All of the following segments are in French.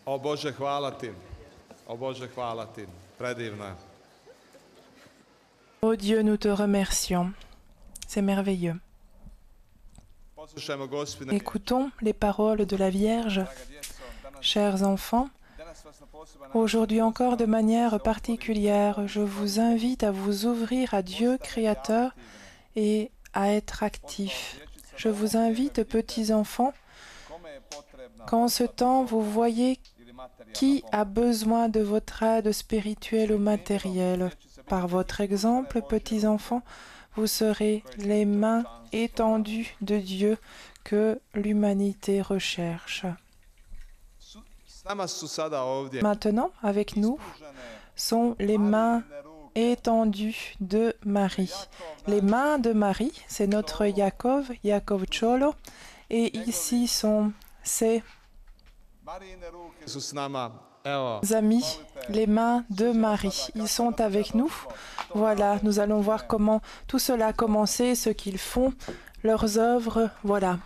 O Bože, hvala ti. O Bože, hvala ti. Predivno je. Ô Dieu, nous te remercions. C'est merveilleux. Poslušajmo Gospine. Écoutons les paroles de la Vierge. Chers enfants, aujourd'hui encore de manière particulière, je vous invite à vous ouvrir à Dieu Créateur et à être actifs. Je vous invite, petits enfants, qu'en ce temps vous voyez qui a besoin de votre aide spirituelle ou matérielle. Par votre exemple, petits enfants, vous serez les mains étendues de Dieu que l'humanité recherche. Maintenant, avec nous, sont les mains étendues de Marie. Les mains de Marie, c'est notre Yakov Cholo, et ici sont ses amis, les mains de Marie. Ils sont avec nous. Voilà, nous allons voir comment tout cela a commencé, ce qu'ils font, leurs œuvres, voilà.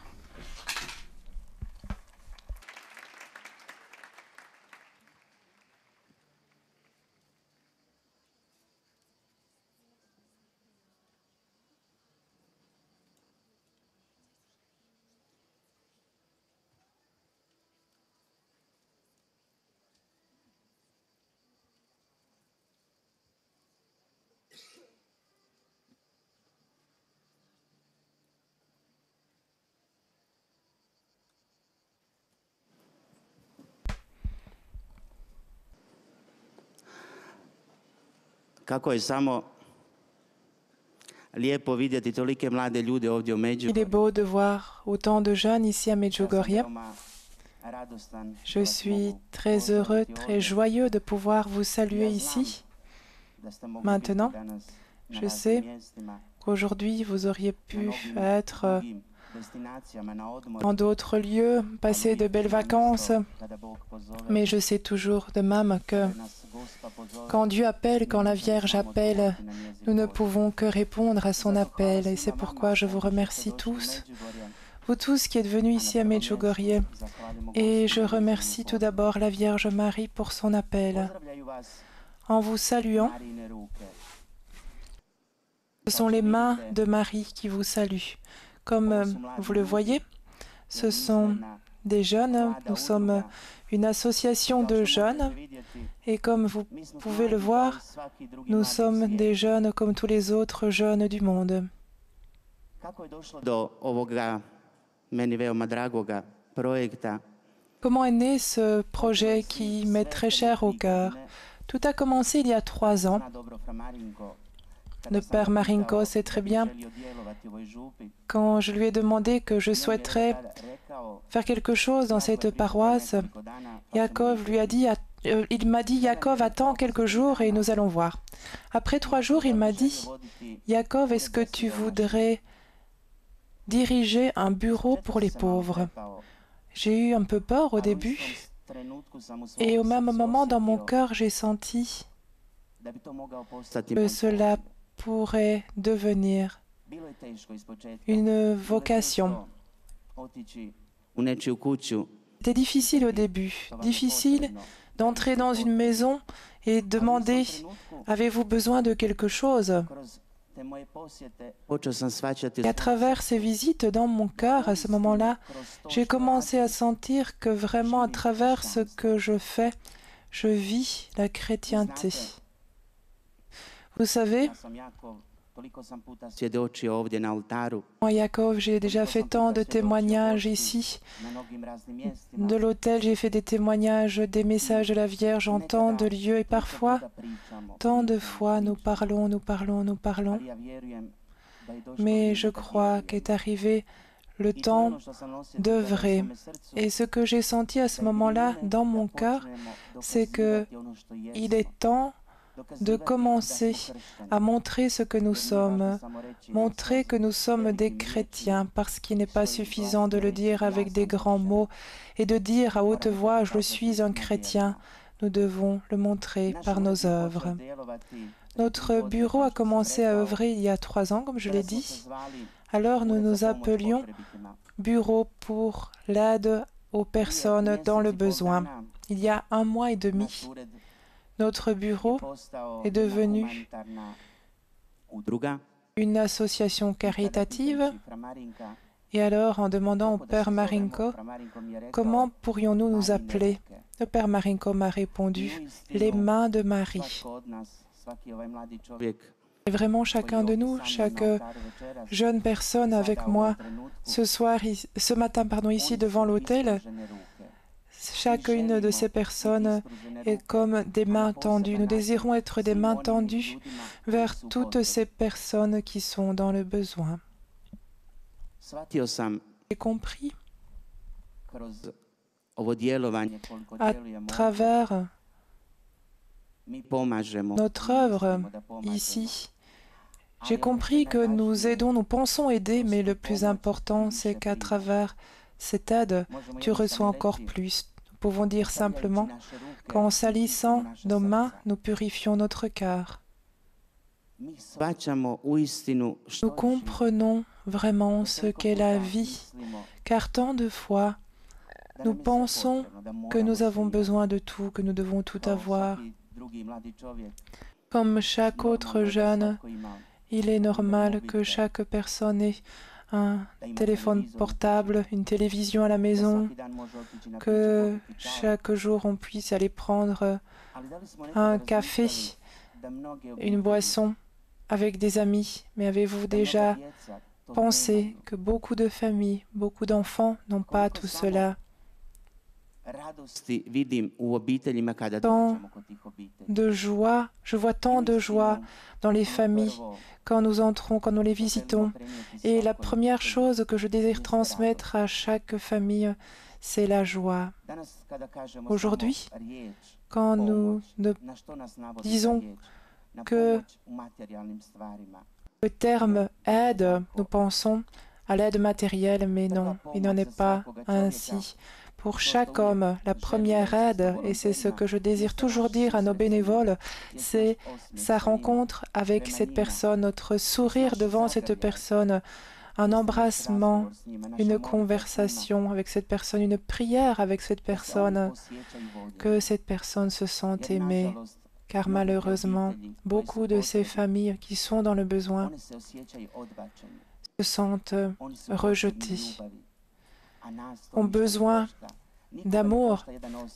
Kako je samo lijepo vidjeti tolike mlade ljude ovdje u Međugorju. Il est beau de voir autant de jeunes ici à Medjugorje. Je suis très heureux, très joyeux de pouvoir vous saluer ici. Maintenant, je sais qu'aujourd'hui vous auriez pu être dans d'autres lieux, passer de belles vacances, mais je sais toujours de même que quand Dieu appelle, quand la Vierge appelle, nous ne pouvons que répondre à son appel. Et c'est pourquoi je vous remercie tous, vous tous qui êtes venus ici à Medjugorje. Et je remercie tout d'abord la Vierge Marie pour son appel. En vous saluant, ce sont les mains de Marie qui vous saluent. Comme vous le voyez, ce sont des jeunes, nous sommes une association de jeunes et comme vous pouvez le voir, nous sommes des jeunes comme tous les autres jeunes du monde. Comment est né ce projet qui m'est très cher au cœur? Tout a commencé il y a 3 ans. Le père Marinko sait très bien, quand je lui ai demandé que je souhaiterais faire quelque chose dans cette paroisse, Yakov lui a dit, il m'a dit, Yakov, attends quelques jours et nous allons voir. Après 3 jours, il m'a dit, Yakov, est-ce que tu voudrais diriger un bureau pour les pauvres? J'ai eu un peu peur au début et au même moment dans mon cœur, j'ai senti que cela pourrait devenir une vocation. C'était difficile au début, difficile d'entrer dans une maison et demander « Avez-vous besoin de quelque chose ?» Et à travers ces visites dans mon cœur, à ce moment-là, j'ai commencé à sentir que vraiment à travers ce que je fais, je vis la chrétienté. Vous savez, moi, Yakov, j'ai déjà fait tant de témoignages ici. De l'autel, j'ai fait des témoignages, des messages de la Vierge en tant de lieux. Et parfois, tant de fois, nous parlons. Mais je crois qu'est arrivé le temps d'œuvrer. Et ce que j'ai senti à ce moment-là dans mon cœur, c'est qu'il est temps de commencer à montrer ce que nous sommes, montrer que nous sommes des chrétiens, parce qu'il n'est pas suffisant de le dire avec des grands mots et de dire à haute voix « je suis un chrétien ». Nous devons le montrer par nos œuvres. Notre bureau a commencé à œuvrer il y a 3 ans, comme je l'ai dit. Alors nous nous appelions Bureau pour l'aide aux personnes dans le besoin. il y a 1 mois et demi, notre bureau est devenu une association caritative. Et alors, en demandant au Père Marinko, comment pourrions-nous nous appeler? Le Père Marinko m'a répondu, les mains de Marie. Et vraiment, chacun de nous, chaque jeune personne avec moi ce matin, ici devant l'autel, chacune de ces personnes est comme des mains tendues. Nous désirons être des mains tendues vers toutes ces personnes qui sont dans le besoin. J'ai compris à travers notre œuvre ici, j'ai compris que nous aidons, nous pensons aider, mais le plus important, c'est qu'à travers cette aide, tu reçois encore plus. Nous pouvons dire simplement qu'en salissant nos mains, nous purifions notre cœur. Nous comprenons vraiment ce qu'est la vie, car tant de fois, nous pensons que nous avons besoin de tout, que nous devons tout avoir. Comme chaque autre jeune, il est normal que chaque personne ait un téléphone portable, une télévision à la maison, que chaque jour on puisse aller prendre un café, une boisson avec des amis. Mais avez-vous déjà pensé que beaucoup de familles, beaucoup d'enfants n'ont pas tout cela? Tant de joie, je vois tant de joie dans les familles quand nous entrons, quand nous les visitons. Et la première chose que je désire transmettre à chaque famille, c'est la joie. Aujourd'hui, quand nous ne disons que le terme aide, nous pensons à l'aide matérielle, mais non, il n'en est pas ainsi. Pour chaque homme, la première aide, et c'est ce que je désire toujours dire à nos bénévoles, c'est sa rencontre avec cette personne, notre sourire devant cette personne, un embrassement, une conversation avec cette personne, une prière avec cette personne, que cette personne se sente aimée. Car malheureusement, beaucoup de ces familles qui sont dans le besoin se sentent rejetées, ont besoin d'amour,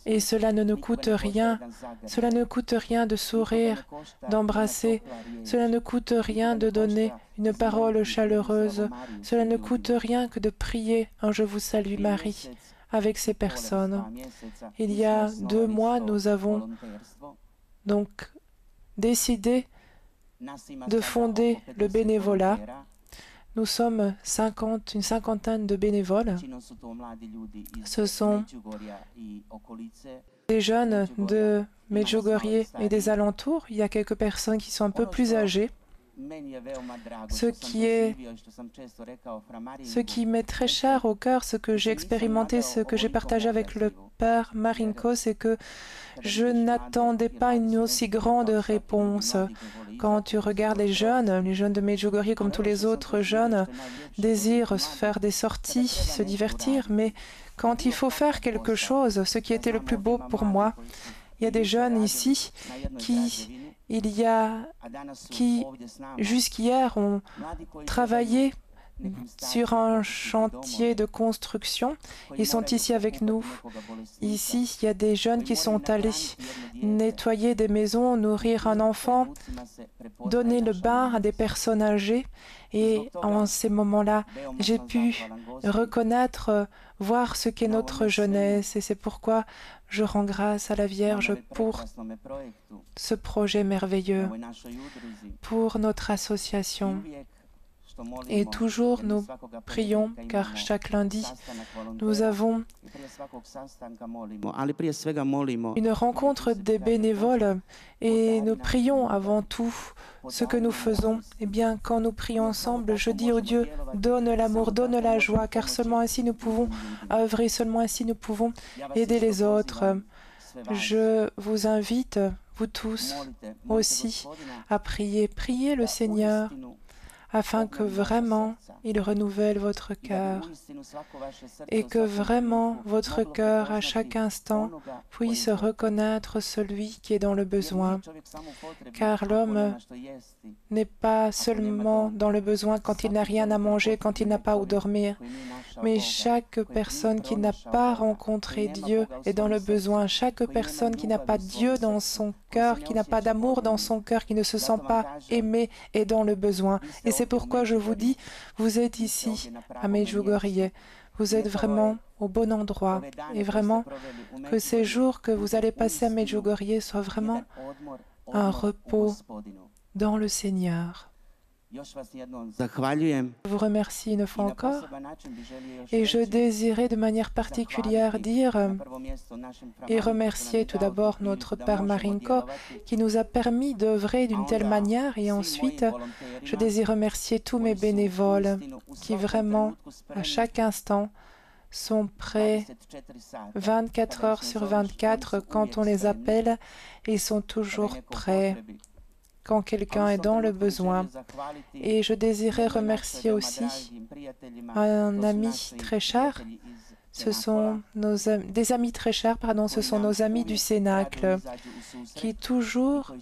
et cela ne nous coûte rien. Cela ne coûte rien de sourire, d'embrasser. Cela ne coûte rien de donner une parole chaleureuse. Cela ne coûte rien que de prier un « Je vous salue Marie » avec ces personnes. Il y a 2 mois, nous avons donc décidé de fonder le bénévolat. Nous sommes une cinquantaine de bénévoles. Ce sont des jeunes de Medjugorje et des alentours. Il y a quelques personnes qui sont un peu plus âgées. Ce qui m'est très cher au cœur, ce que j'ai expérimenté, ce que j'ai partagé avec le Père Marinko, c'est que je n'attendais pas une aussi grande réponse. Quand tu regardes les jeunes de Medjugorje comme tous les autres jeunes, désirent faire des sorties, se divertir, mais quand il faut faire quelque chose, ce qui était le plus beau pour moi, il y a des jeunes ici qui jusqu'hier ont travaillé sur un chantier de construction. Ils sont ici avec nous. Ici, il y a des jeunes qui sont allés nettoyer des maisons, nourrir un enfant, donner le bain à des personnes âgées. Et en ces moments-là, j'ai pu reconnaître, voir ce qu'est notre jeunesse. Et c'est pourquoi je rends grâce à la Vierge pour ce projet merveilleux, pour notre association. Et toujours nous prions, car chaque lundi, nous avons une rencontre des bénévoles et nous prions avant tout ce que nous faisons. Eh bien, quand nous prions ensemble, je dis au Dieu, donne l'amour, donne la joie, car seulement ainsi nous pouvons œuvrer, seulement ainsi nous pouvons aider les autres. Je vous invite, vous tous aussi, à prier. Priez le Seigneur afin que vraiment il renouvelle votre cœur et que vraiment votre cœur à chaque instant puisse reconnaître celui qui est dans le besoin. Car l'homme n'est pas seulement dans le besoin quand il n'a rien à manger, quand il n'a pas où dormir, mais chaque personne qui n'a pas rencontré Dieu est dans le besoin. Chaque personne qui n'a pas Dieu dans son cœur, qui n'a pas d'amour dans son cœur, qui ne se sent pas aimé est dans le besoin. Et c'est pourquoi je vous dis, vous êtes ici à Medjugorje. Vous êtes vraiment au bon endroit et vraiment que ces jours que vous allez passer à Medjugorje soient vraiment un repos dans le Seigneur. Je vous remercie une fois encore et je désirais de manière particulière dire et remercier tout d'abord notre Père Marinko qui nous a permis d'œuvrer d'une telle manière et ensuite je désire remercier tous mes bénévoles qui vraiment à chaque instant sont prêts 24 heures sur 24 quand on les appelle et sont toujours prêts quand quelqu'un est dans le besoin. Et je désirais remercier aussi un ami très cher. Ce sont des amis très chers, ce sont nos amis du Cénacle qui toujours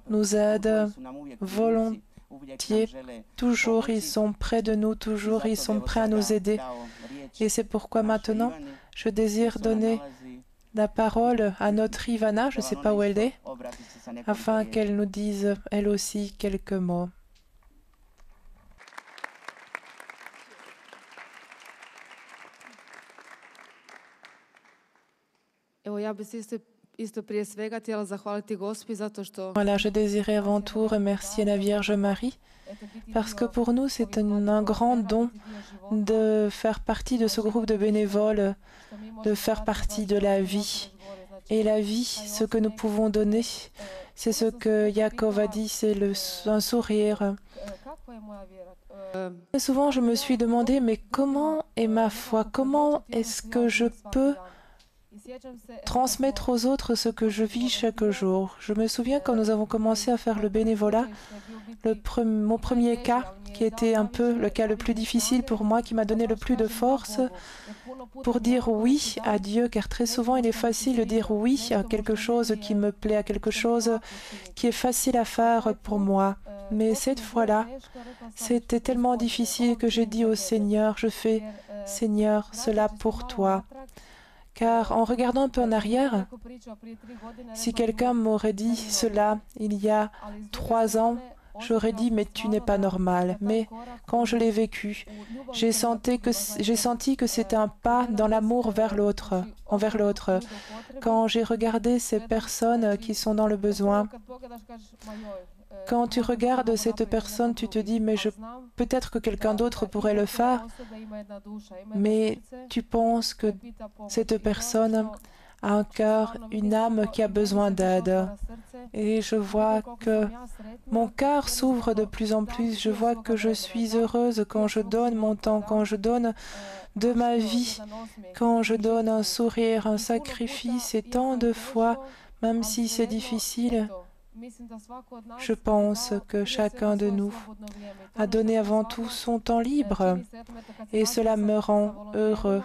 nous aident volontiers. Toujours ils sont près de nous, toujours ils sont prêts à nous aider. Et c'est pourquoi maintenant, je désire donner la parole à notre Ivana, je ne sais pas où elle est, afin qu'elle nous dise elle aussi quelques mots. Voilà, je désirais avant tout remercier la Vierge Marie, parce que pour nous, c'est un grand don de faire partie de ce groupe de bénévoles, de faire partie de la vie. Et la vie, ce que nous pouvons donner, c'est ce que Jacob a dit, c'est un sourire. Et souvent, je me suis demandé, mais comment est ma foi? Comment est-ce que je peux transmettre aux autres ce que je vis chaque jour? Je me souviens quand nous avons commencé à faire le bénévolat, mon premier cas, qui était un peu le cas le plus difficile pour moi, qui m'a donné le plus de force pour dire oui à Dieu, car très souvent il est facile de dire oui à quelque chose qui me plaît, à quelque chose qui est facile à faire pour moi. Mais cette fois-là, c'était tellement difficile que j'ai dit au Seigneur, je fais, Seigneur, cela pour toi. Car en regardant un peu en arrière, si quelqu'un m'aurait dit cela il y a 3 ans, j'aurais dit, mais tu n'es pas normal. Mais quand je l'ai vécu, j'ai senti que c'était un pas dans l'amour envers l'autre. Quand j'ai regardé ces personnes qui sont dans le besoin, quand tu regardes cette personne, tu te dis, mais peut-être que quelqu'un d'autre pourrait le faire, mais tu penses que cette personne a un cœur, une âme qui a besoin d'aide. Et je vois que mon cœur s'ouvre de plus en plus. Je vois que je suis heureuse quand je donne mon temps, quand je donne de ma vie, quand je donne un sourire, un sacrifice. Et tant de fois, même si c'est difficile, je pense que chacun de nous a donné avant tout son temps libre. Et cela me rend heureux.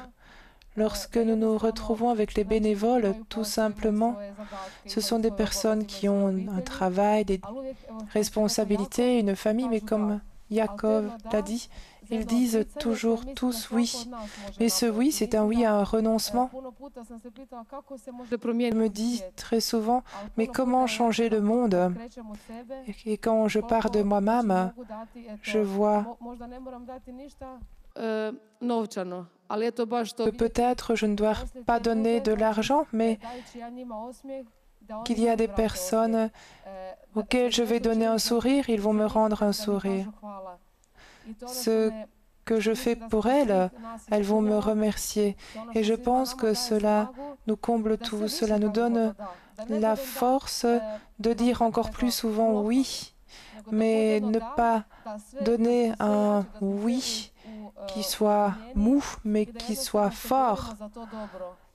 Lorsque nous nous retrouvons avec les bénévoles, tout simplement, ce sont des personnes qui ont un travail, des responsabilités, une famille, mais comme Jacob l'a dit, ils disent toujours tous oui. Mais ce oui, c'est un oui à un renoncement. Je me dis très souvent, mais comment changer le monde? Et quand je pars de moi-même, je vois que peut-être je ne dois pas donner de l'argent, mais qu'il y a des personnes auxquelles je vais donner un sourire, ils vont me rendre un sourire. Ce que je fais pour elles, elles vont me remercier. Et je pense que cela nous comble tous, cela nous donne la force de dire encore plus souvent oui, mais ne pas donner un oui qui soit mou, mais qui soit fort,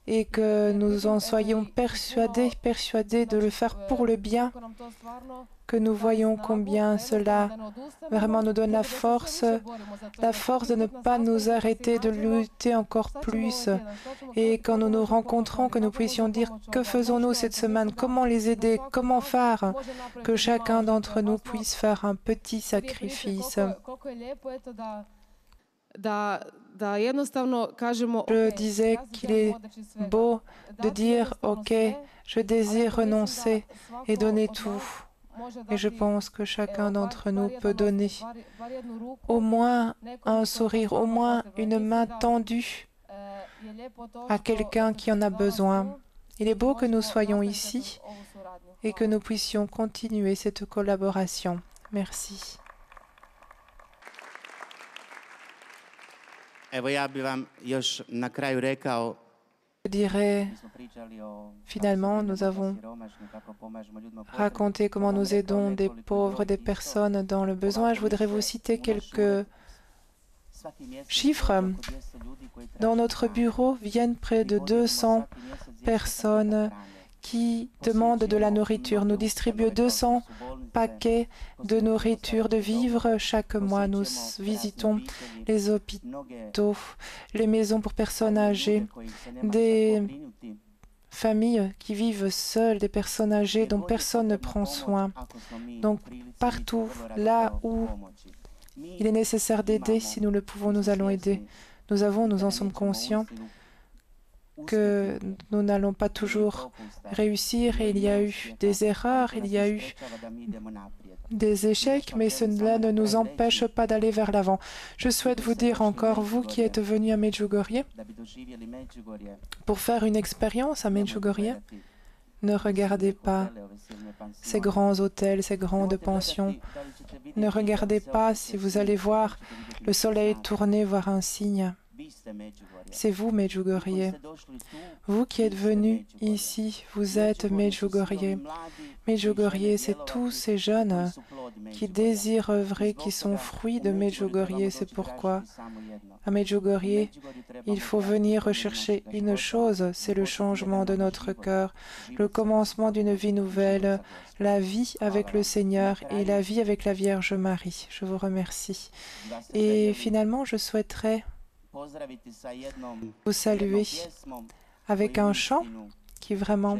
et que nous en soyons persuadés de le faire pour le bien, que nous voyons combien cela vraiment nous donne la force de ne pas nous arrêter, de lutter encore plus. Et quand nous nous rencontrons, que nous puissions dire que faisons-nous cette semaine, comment les aider, comment faire, que chacun d'entre nous puisse faire un petit sacrifice. Je disais qu'il est beau de dire, OK, je désire renoncer et donner tout. Et je pense que chacun d'entre nous peut donner au moins un sourire, au moins une main tendue à quelqu'un qui en a besoin. Il est beau que nous soyons ici et que nous puissions continuer cette collaboration. Merci. Evo ja bih vam još na kraju rekao, Je dirais, finalement, nous avons raconté comment nous aidons des pauvres, des personnes dans le besoin. Je voudrais vous citer quelques chiffres. Dans notre bureau viennent près de 200 personnes qui demandent de la nourriture. Nous distribuons 200 paquets de nourriture, de vivres chaque mois. Nous visitons les hôpitaux, les maisons pour personnes âgées, des familles qui vivent seules, des personnes âgées dont personne ne prend soin. Donc partout, là où il est nécessaire d'aider, si nous le pouvons, nous allons aider. Nous en sommes conscients, que nous n'allons pas toujours réussir et il y a eu des erreurs, il y a eu des échecs, mais cela ne nous empêche pas d'aller vers l'avant. Je souhaite vous dire encore, vous qui êtes venus à Medjugorje, pour faire une expérience à Medjugorje, ne regardez pas ces grands hôtels, ces grandes pensions. Ne regardez pas si vous allez voir le soleil tourner, voir un signe. C'est vous, Medjugorje. Vous qui êtes venus ici, vous êtes Medjugorje. Medjugorje, c'est tous ces jeunes qui désirent œuvrer, qui sont fruits de Medjugorje. C'est pourquoi, à Medjugorje, il faut venir rechercher une chose, c'est le changement de notre cœur, le commencement d'une vie nouvelle, la vie avec le Seigneur et la vie avec la Vierge Marie. Je vous remercie. Et finalement, je souhaiterais vous saluer avec un chant qui vraiment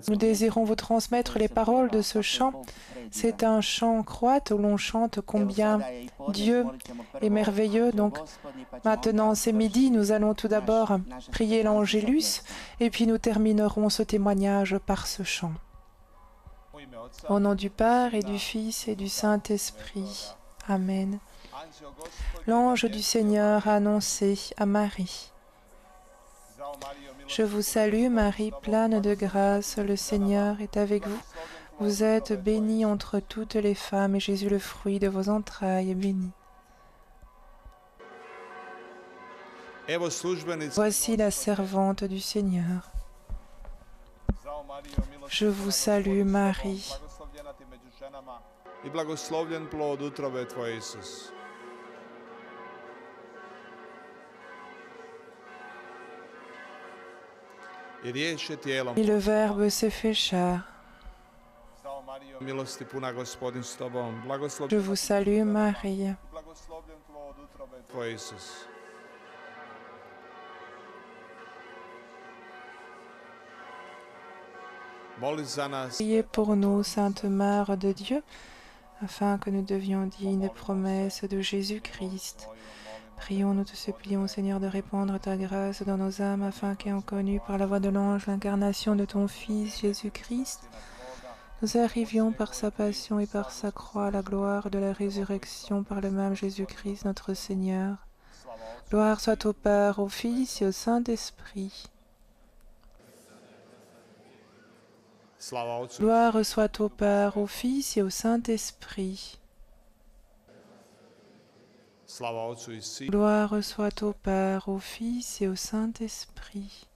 nous désirons vous transmettre les paroles de ce chant. C'est un chant croate où l'on chante combien Dieu est merveilleux. Donc maintenant c'est midi, nous allons tout d'abord prier l'Angélus et puis nous terminerons ce témoignage par ce chant. Au nom du Père et du Fils et du Saint-Esprit. Amen. L'ange du Seigneur a annoncé à Marie. Je vous salue Marie, pleine de grâce, le Seigneur est avec vous. Vous êtes bénie entre toutes les femmes et Jésus, le fruit de vos entrailles, est béni. Voici la servante du Seigneur. Je vous salue Marie. I blagoslovljen plod utrobe tvoje, Isus. I riječ je tijelom. Et le Verbe s'est fait chair. Milosti puna Gospodin s tobom. Je vous salue Marie. Blagoslovljen plod utrobe tvoje, Isus. Moli za nas. Priez pour nous, Sainte Mère de Dieu, afin que nous devions dignes des promesses de Jésus-Christ. Prions, nous te supplions, Seigneur, de répandre ta grâce dans nos âmes, afin qu'ayant connu par la voix de l'ange l'incarnation de ton Fils Jésus-Christ, nous arrivions par sa passion et par sa croix à la gloire de la résurrection par le même Jésus-Christ notre Seigneur. Gloire soit au Père, au Fils et au Saint-Esprit. Gloire soit au Père, au Fils et au Saint-Esprit. Gloire soit au Père, au Fils et au Saint-Esprit.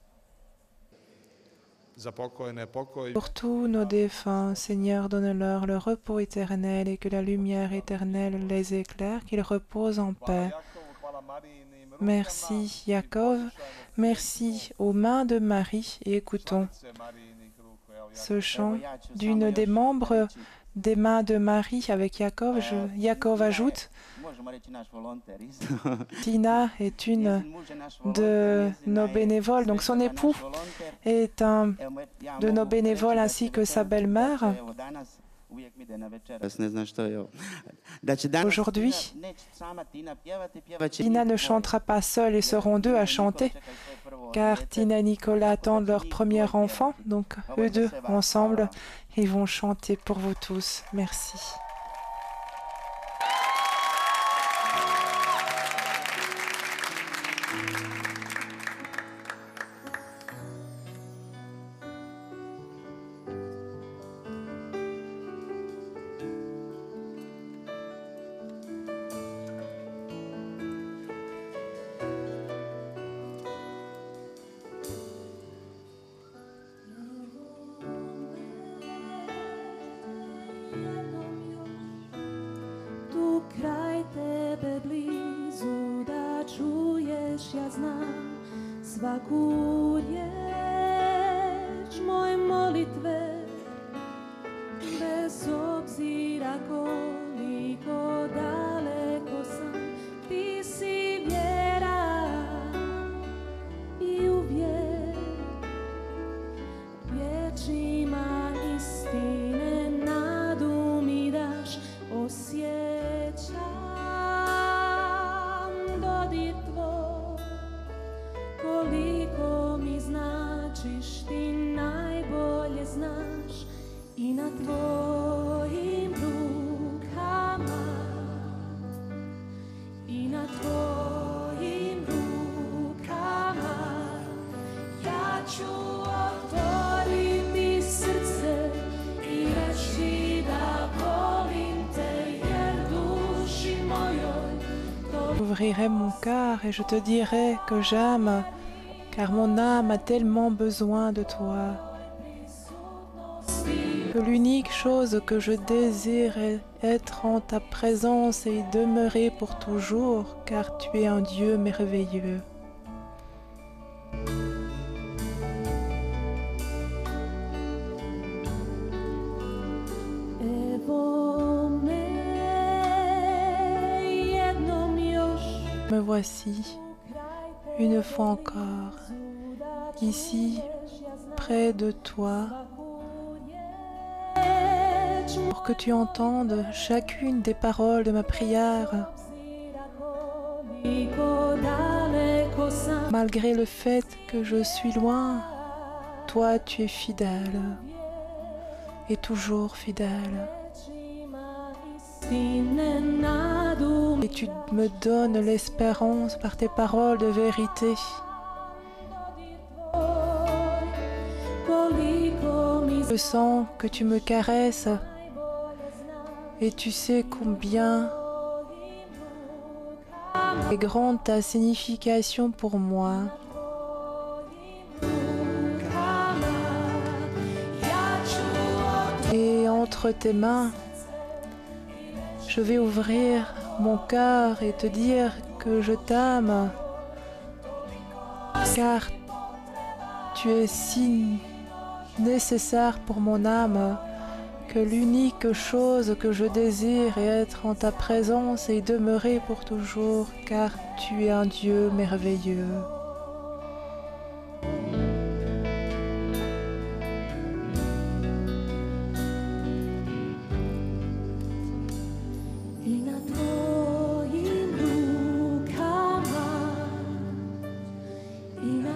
Pour tous nos défunts, Seigneur, donne-leur le repos éternel et que la lumière éternelle les éclaire, qu'ils reposent en paix. Merci, Jacob. Merci aux mains de Marie. Et écoutons ce chant d'une des membres des mains de Marie avec Jacob. Jacob ajoute, Tina est une de nos bénévoles, donc son époux est un de nos bénévoles ainsi que sa belle-mère. Aujourd'hui, Tina ne chantera pas seule et seront deux à chanter, car Tina et Nicolas attendent leur premier enfant, donc eux deux ensemble, ils vont chanter pour vous tous. Merci. Svaku riječ moje molitve, bez obzira koliko daleko sam, ti si vjera i uvijek riječima istine nadu mi daš, osjećam dodir tvoj. Koliko mi značiš, ti najbolje znaš, i na tvojim rukama, i na tvojim rukama, ja ću otvoriti srce i reći da volim te, jer duši mojoj. J'ouvrirai mon cœur et je te dirai que j'aime, car mon âme a tellement besoin de toi, que l'unique chose que je désire est être en ta présence et y demeurer pour toujours, car tu es un Dieu merveilleux. Me voici, une fois encore, ici, près de toi, pour que tu entendes chacune des paroles de ma prière, malgré le fait que je suis loin. Toi, tu es fidèle, et toujours fidèle. Et tu me donnes l'espérance par tes paroles de vérité. Je sens que tu me caresses et tu sais combien est grande ta signification pour moi. Et entre tes mains, je vais ouvrir mon cœur et te dire que je t'aime, car tu es si nécessaire pour mon âme que l'unique chose que je désire est être en ta présence et y demeurer pour toujours, car tu es un Dieu merveilleux. I na